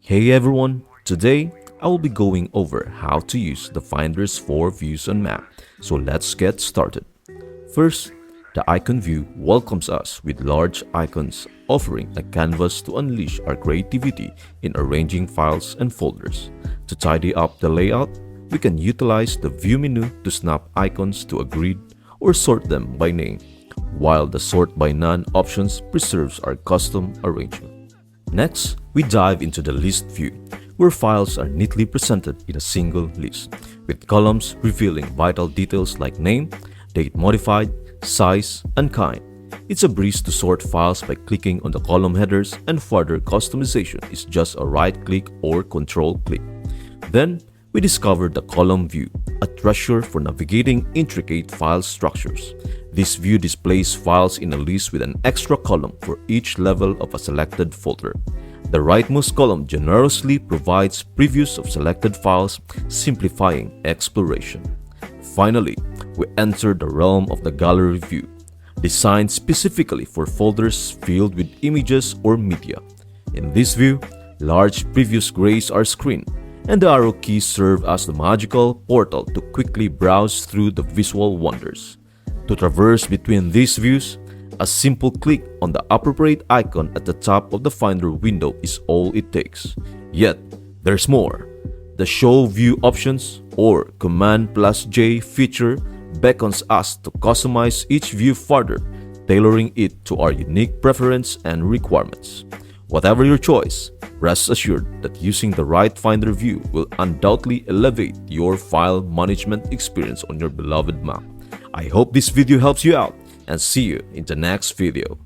Hey everyone, today I will be going over how to use the Finder's 4 views on map, so let's get started. First, the icon view welcomes us with large icons offering a canvas to unleash our creativity in arranging files and folders. To tidy up the layout, we can utilize the view menu to snap icons to a grid or sort them by name, while the sort by none options preserves our custom arrangement. Next, we dive into the list view, where files are neatly presented in a single list, with columns revealing vital details like name, date modified, size, and kind. It's a breeze to sort files by clicking on the column headers, and further customization is just a right-click or control-click. Then, we discover the column view, a treasure for navigating intricate file structures. This view displays files in a list with an extra column for each level of a selected folder. The rightmost column generously provides previews of selected files, simplifying exploration. Finally, we enter the realm of the gallery view, designed specifically for folders filled with images or media. In this view, large previews grace our screen, and the arrow keys serve as the magical portal to quickly browse through the visual wonders. To traverse between these views, a simple click on the appropriate icon at the top of the Finder window is all it takes. Yet, there's more. The Show View Options or Command plus J feature beckons us to customize each view further, tailoring it to our unique preference and requirements. Whatever your choice, rest assured that using the right Finder view will undoubtedly elevate your file management experience on your beloved Mac. I hope this video helps you out, and see you in the next video.